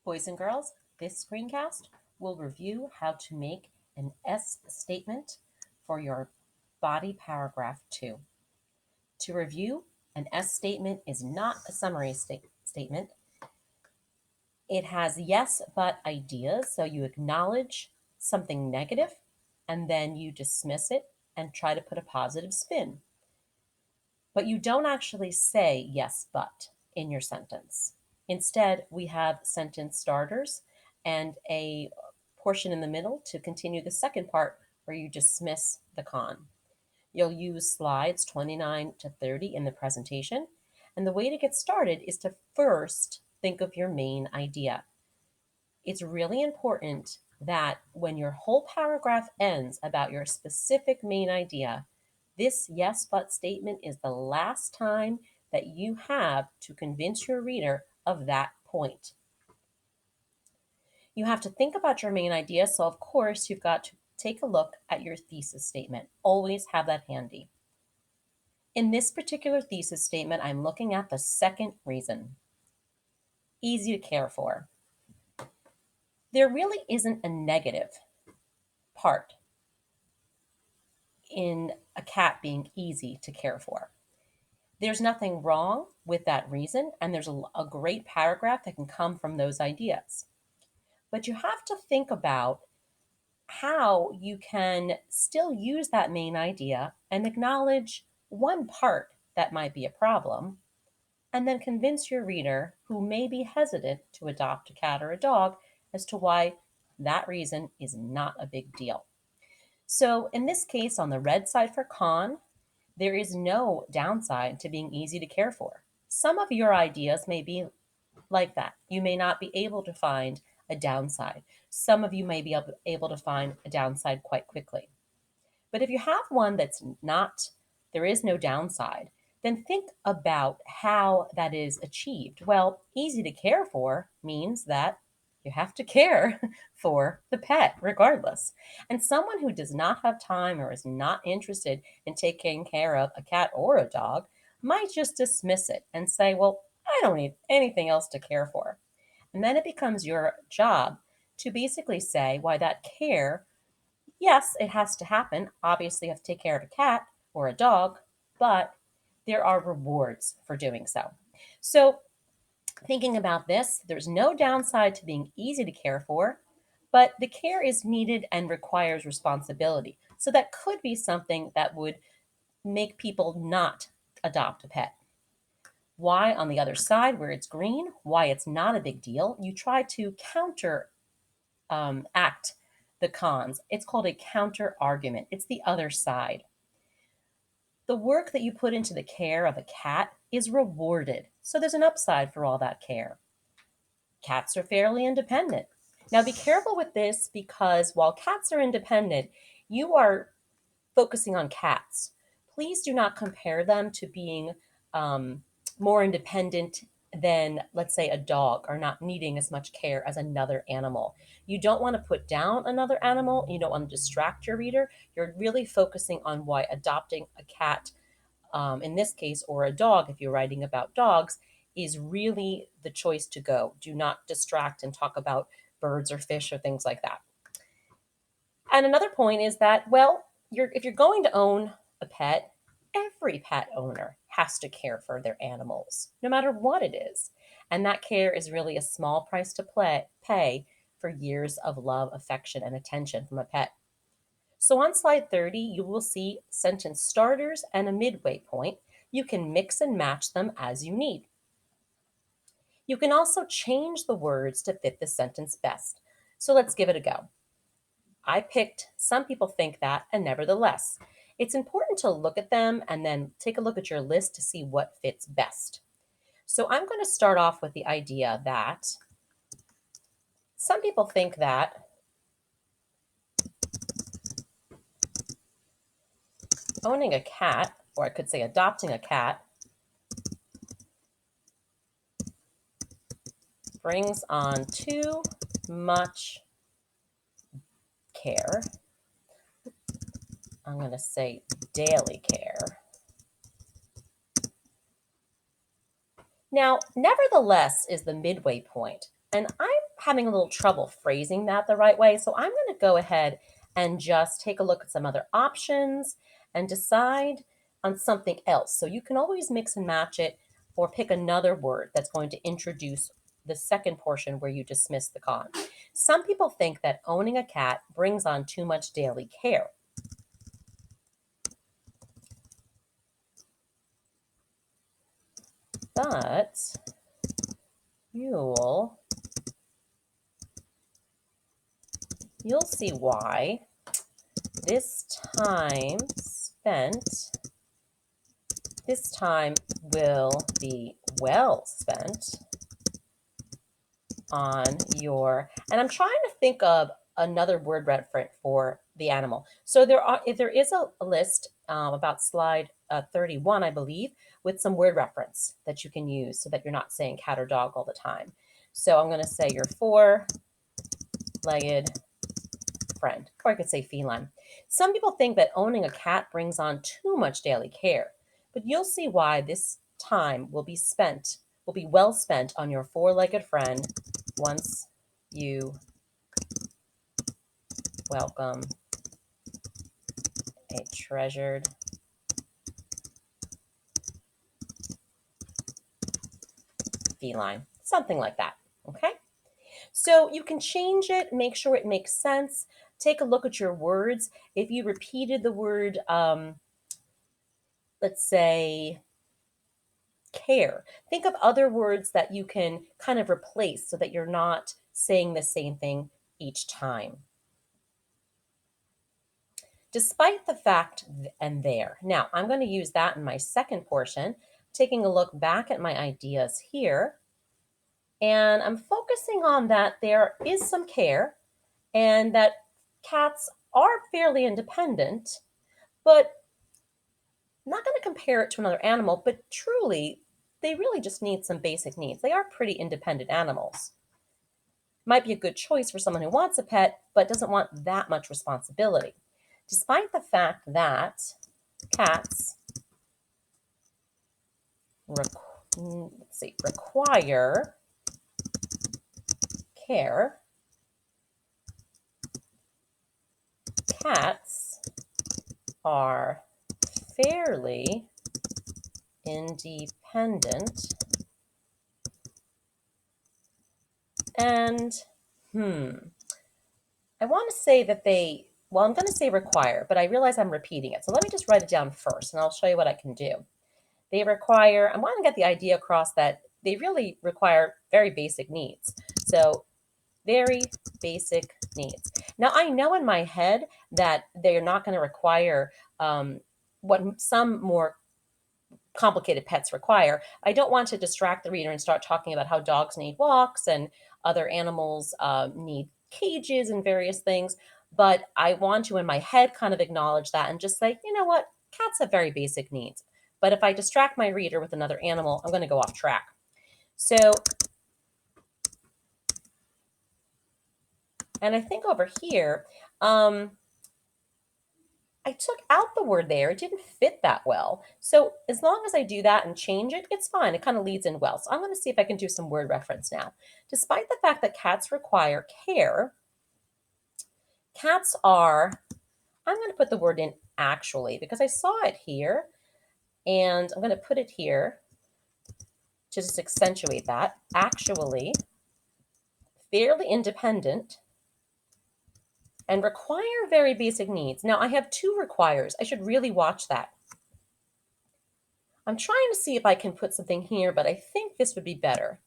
Boys and girls, this screencast will review how to make an S statement for your body paragraph 2. To review, an S statement is not a summary statement. It has yes, but ideas, so you acknowledge something negative, and then you dismiss it and try to put a positive spin. But you don't actually say yes, but in your sentence. Instead, we have sentence starters and a portion in the middle to continue the second part where you dismiss the con. You'll use slides 29 to 30 in the presentation. And the way to get started is to first think of your main idea. It's really important that when your whole paragraph ends about your specific main idea, this yes but statement is the last time that you have to convince your reader of that point. You have to think about your main idea, so of course you've got to take a look at your thesis statement. Always have that handy. In this particular thesis statement, I'm looking at the second reason. Easy to care for. There really isn't a negative part in a cat being easy to care for. There's nothing wrong with that reason, and there's a great paragraph that can come from those ideas. But you have to think about how you can still use that main idea and acknowledge one part that might be a problem, and then convince your reader who may be hesitant to adopt a cat or a dog as to why that reason is not a big deal. So in this case, on the red side for con, there is no downside to being easy to care for. Some of your ideas may be like that. You may not be able to find a downside. Some of you may be able to find a downside quite quickly. But if you have one that's not, there is no downside, then think about how that is achieved. Well, easy to care for means that you have to care for the pet regardless. And someone who does not have time or is not interested in taking care of a cat or a dog might just dismiss it and say, well, I don't need anything else to care for. And then it becomes your job to basically say why that care, yes, it has to happen. Obviously, you have to take care of a cat or a dog, but there are rewards for doing so. So thinking about this, there's no downside to being easy to care for, but the care is needed and requires responsibility. So that could be something that would make people not adopt a pet. Why, on the other side, where it's green, why it's not a big deal, you try to counter act the cons. It's called a counter argument. It's the other side. The work that you put into the care of a cat is rewarded. So there's an upside for all that care. Cats are fairly independent. Now be careful with this because while cats are independent, you are focusing on cats. Please do not compare them to being more independent than, let's say, a dog or not needing as much care as another animal. You don't want to put down another animal. You don't want to distract your reader. You're really focusing on why adopting a cat, in this case, or a dog, if you're writing about dogs, is really the choice to go. Do not distract and talk about birds or fish or things like that. And another point is that, well, if you're going to own a pet, every pet owner has to care for their animals, no matter what it is. And that care is really a small price to pay for years of love, affection, and attention from a pet. So on slide 30, you will see sentence starters and a midway point. You can mix and match them as you need. You can also change the words to fit the sentence best. So let's give it a go. I picked Some People Think That, and Nevertheless. It's important to look at them and then take a look at your list to see what fits best. So I'm going to start off with the idea that some people think that owning a cat, or I could say adopting a cat, brings on too much care. I'm going to say daily care. Now, nevertheless is the midway point, and I'm having a little trouble phrasing that the right way. So I'm going to go ahead and just take a look at some other options and decide on something else. So you can always mix and match it or pick another word that's going to introduce the second portion where you dismiss the con. Some people think that owning a cat brings on too much daily care. But you'll see why this time will be well spent on your, and I'm trying to think of another word referent for the animal. So if there is a list about slide 31, I believe, with some word reference that you can use so that you're not saying cat or dog all the time. So I'm going to say your four-legged friend, or I could say feline. Some people think that owning a cat brings on too much daily care, but you'll see why this time will be well spent on your four-legged friend once you welcome a treasured feline. Something like that, okay? So you can change it, make sure it makes sense. Take a look at your words. If you repeated the word, let's say, care, think of other words that you can kind of replace so that you're not saying the same thing each time. Despite the fact and there. Now, I'm going to use that in my second portion, taking a look back at my ideas here. And I'm focusing on that there is some care and that cats are fairly independent, but I'm not going to compare it to another animal, but truly, they really just need some basic needs. They are pretty independent animals. Might be a good choice for someone who wants a pet, but doesn't want that much responsibility. Despite the fact that cats require care, cats are fairly independent and I want to say that I'm going to say require, but I realize I'm repeating it. So let me just write it down first and I'll show you what I can do. They require, I want to get the idea across that they really require very basic needs. So very basic needs. Now I know in my head that they're not going to require what some more complicated pets require. I don't want to distract the reader and start talking about how dogs need walks and other animals need cages and various things. But I want to, in my head, kind of acknowledge that and just say, you know what, cats have very basic needs. But if I distract my reader with another animal, I'm going to go off track. So, and I think over here, I took out the word there. It didn't fit that well. So as long as I do that and change it, it's fine. It kind of leads in well. So I'm going to see if I can do some word reference now. Despite the fact that cats require care, cats are, I'm going to put the word in actually because I saw it here and I'm going to put it here to just accentuate that. Actually, fairly independent and require very basic needs. Now I have two requires. I should really watch that. I'm trying to see if I can put something here, but I think this would be better.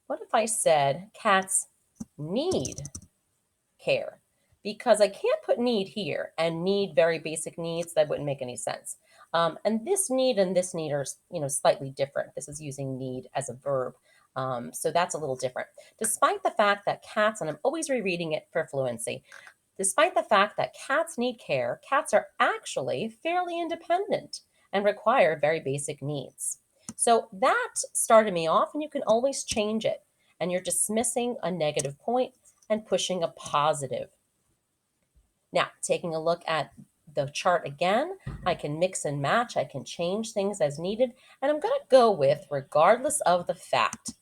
What if I said cats need care? Because I can't put need here and need very basic needs. That wouldn't make any sense. And this need are, slightly different. This is using need as a verb. So that's a little different. Despite the fact that cats, and I'm always rereading it for fluency, despite the fact that cats need care, cats are actually fairly independent and require very basic needs. So that started me off, and you can always change it. And you're dismissing a negative point and pushing a positive. Now, taking a look at the chart again, I can mix and match. I can change things as needed. And I'm going to go with regardless of the fact.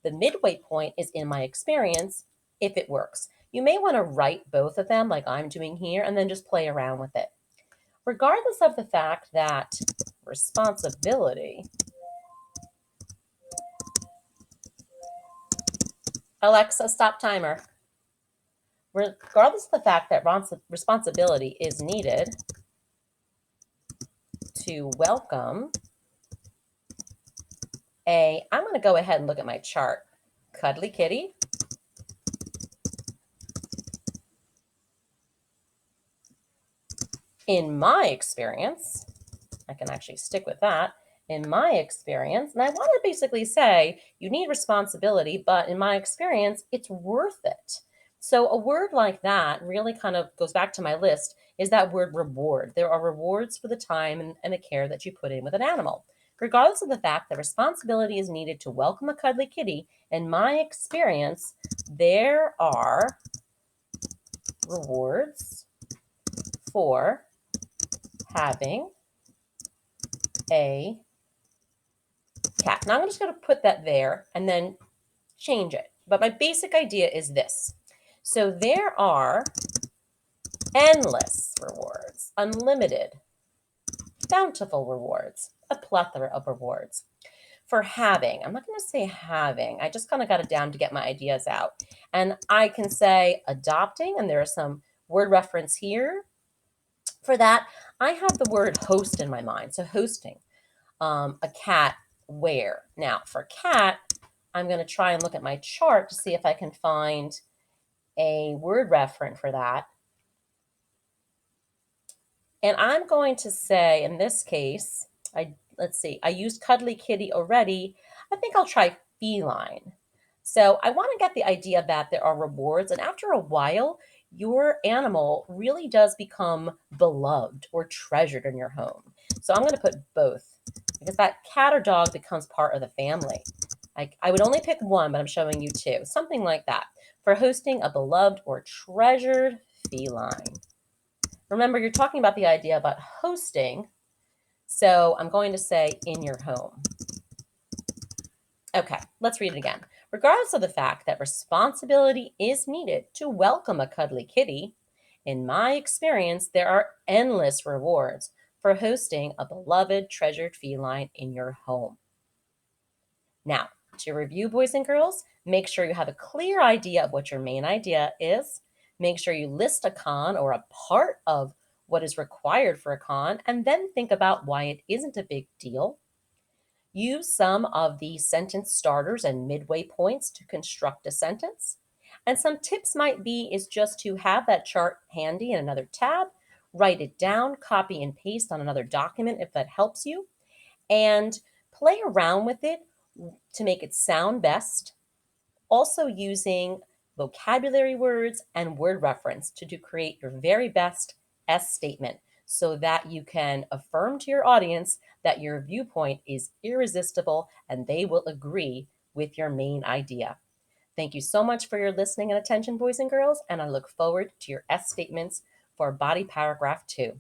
The midway point is, in my experience, if it works. You may want to write both of them like I'm doing here and then just play around with it. Regardless of the fact that responsibility, Alexa, stop timer. Regardless of the fact that responsibility is needed to welcome I'm going to go ahead and look at my chart. Cuddly kitty. In my experience, I can actually stick with that. In my experience, and I want to basically say you need responsibility, but in my experience, it's worth it. So a word like that really kind of goes back to my list is that word reward. There are rewards for the time and the care that you put in with an animal. Regardless of the fact that responsibility is needed to welcome a cuddly kitty, in my experience, there are rewards for having a cat. Now I'm just going to put that there and then change it. But my basic idea is this. So there are endless rewards, unlimited, bountiful rewards, a plethora of rewards. For having, I'm not going to say having, I just kind of got it down to get my ideas out. And I can say adopting, and there are some word reference here. For that, I have the word host in my mind. So hosting, a cat where. Now for cat, I'm going to try and look at my chart to see if I can find a word referent for that. And I'm going to say, in this case, let's see, I used cuddly kitty already. I think I'll try feline. So I want to get the idea that there are rewards, and after a while, your animal really does become beloved or treasured in your home. So I'm going to put both because that cat or dog becomes part of the family. I would only pick one, but I'm showing you two, something like that, for hosting a beloved or treasured feline. Remember, you're talking about the idea about hosting, so I'm going to say in your home. Okay, let's read it again. Regardless of the fact that responsibility is needed to welcome a cuddly kitty, in my experience, there are endless rewards for hosting a beloved, treasured feline in your home. Now, to review, boys and girls, make sure you have a clear idea of what your main idea is. Make sure you list a con or a part of what is required for a con, and then think about why it isn't a big deal. Use some of the sentence starters and midway points to construct a sentence. And some tips might be is just to have that chart handy in another tab, write it down, copy and paste on another document if that helps you, and play around with it to make it sound best. Also using vocabulary words and word reference to create your very best S statement so that you can affirm to your audience that your viewpoint is irresistible and they will agree with your main idea. Thank you so much for your listening and attention, boys and girls, and I look forward to your S statements for body paragraph 2.